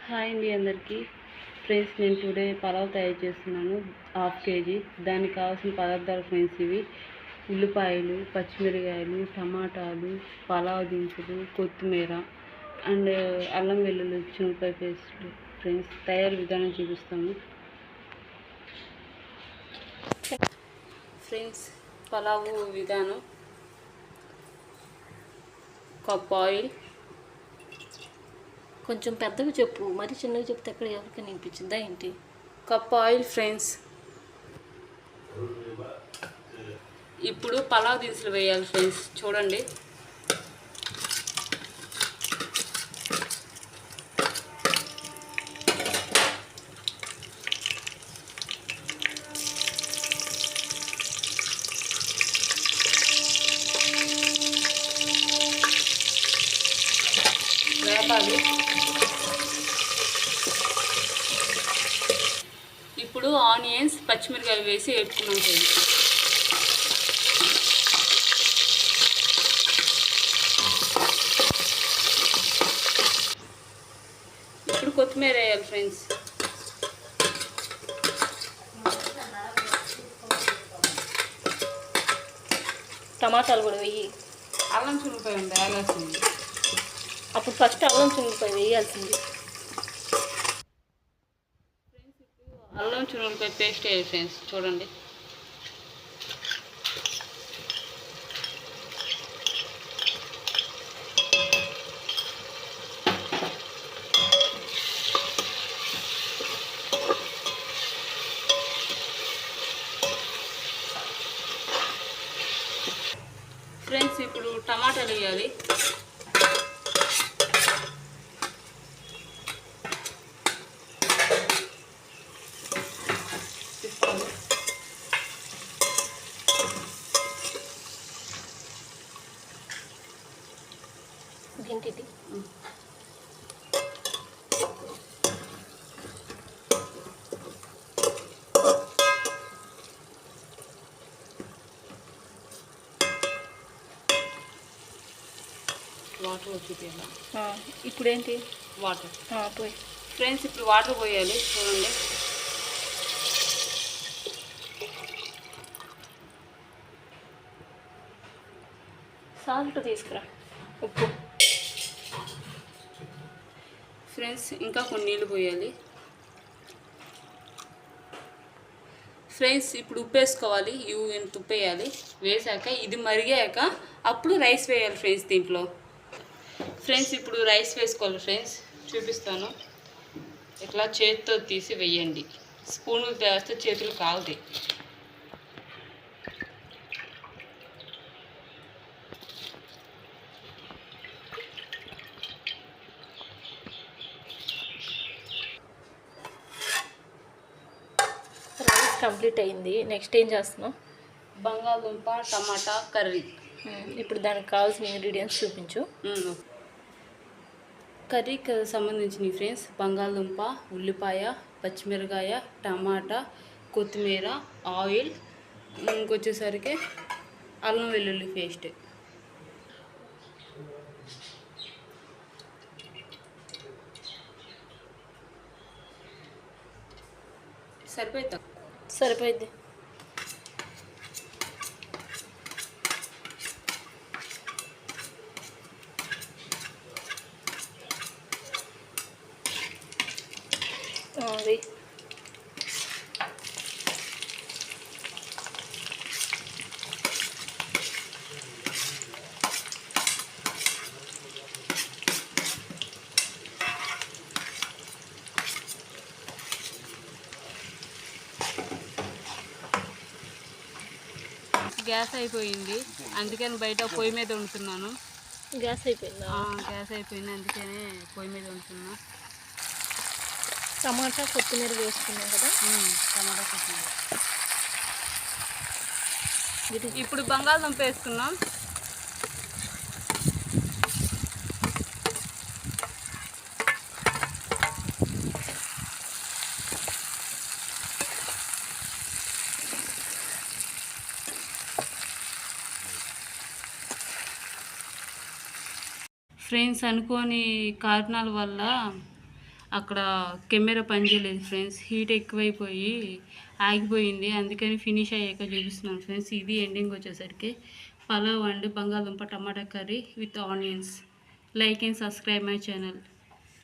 Hi అండి అందరికీ. Friends, నేను టుడే పలావ్ తయారు చేస్తున్నాను. 1/2 kg. దానికి కావాల్సిన పదార్థాలు ఫ్రెండ్స్ ఇవి: ఉల్లిపాయలు, పచ్చిమిరకాయలు, టమాటాలు, పలావ్ దినుసులు, కొత్తిమీర అండ్ అల్లం వెల్లుల్లి చిన్నపాయ పేస్ట్. ఫ్రెండ్స్, తయారు విధానం చూపిస్తాను. ఫ్రెండ్స్, పలావ్ విధానం: కప్ ఆయిల్. కొంచెం పెద్దగా చెప్పు, మరి చిన్నగా చెప్తే ఎక్కడ ఎవరికైనా వినిపించిందా ఏంటి? Cup oil friends. ఇప్పుడు పలావ్ దినుసులు వేయాలి ఫ్రెండ్స్, చూడండి. వేపాలి. ఇప్పుడు ఆనియన్స్, పచ్చిమిరకాయలు వేసి వేపుకున్నాం ఫ్రెండ్స్. ఇప్పుడు కొత్తిమీర వేయాలి ఫ్రెండ్స్. టమాటాలు కూడా వెయ్యి. అల్లం చున్నిపాయ ఉంది వేయాల్సింది. అప్పుడు ఫస్ట్ అల్లం చున్నిపాయ వేయాల్సింది. ఫ్రెండ్స్, ఇప్పుడు అల్లం చున్నిపాయ పేస్ట్ వేయాలి ఫ్రెండ్స్, చూడండి. ఫ్రెండ్స్, ఇప్పుడు టమాటాలు వేయాలి. ఏంటిది? వాటర్ వచ్చి ఇప్పుడు ఏంటి? వాటర్ పోయి. ఫ్రెండ్స్, ఇప్పుడు వాటర్ పోయాలి, చూడండి. సాల్ట్ తీసుకురా, ఉప్పు. ఫ్రెండ్స్, ఇంకా కొన్ని నీళ్ళు పోయాలి. ఫ్రెండ్స్, ఇప్పుడు ఉప్పు వేసుకోవాలి. ఇంత ఉప్పు వేయాలి. వేసాక ఇది మరిగాక అప్పుడు రైస్ వేయాలి ఫ్రెండ్స్ దీంట్లో. ఫ్రెండ్స్, ఇప్పుడు రైస్ వేసుకోవాలి ఫ్రెండ్స్, చూపిస్తాను. ఇట్లా చేతితో తీసి వేయండి. స్పూన్లు వేస్తే చేతులు కాలుతాయి. రైస్ కంప్లీట్ అయింది. నెక్స్ట్ ఏం చేస్తున్నావు? బంగాళదుంప టమాటా కర్రీ. ఇప్పుడు దానికి కావాల్సిన ఇంగ్రీడియంట్స్ చూపించు. కర్రీకి సంబంధించినవి ఫ్రెండ్స్: బంగాళదుంప, ఉల్లిపాయ, పచ్చిమిరకాయ, టమాటా, కొత్తిమీర, ఆయిల్, ఇంకొచ్చేసరికి అల్లం వెల్లుల్లి పేస్ట్. సరిపోయిందా? సరిపోయింది. అది గ్యాస్ అయిపోయింది, అందుకని బయట పొయ్యి మీద వండుతున్నాను. గ్యాస్ అయిపోయిందా? గ్యాస్ అయిపోయింది, అందుకనే పొయ్యి మీద వండుతున్నా. టమాటా కొత్తిమీర వేసుకున్నాం కదా. టమాటా కొత్తిమీర. ఇప్పుడు బంగాళదుంప వేసుకున్నాం. ఫ్రెండ్స్, అనుకోని కారణాల వల్ల అక్కడ కెమెరా పనిచేయలేదు ఫ్రెండ్స్, హీట్ ఎక్కువైపోయి ఆగిపోయింది. అందుకని ఫినిష్ అయ్యాక చూపిస్తున్నాను ఫ్రెండ్స్. ఇది ఎండింగ్ వచ్చేసరికి పలావ్ అండ్ బంగాళదుంప tomato curry with onions. Like and subscribe my channel.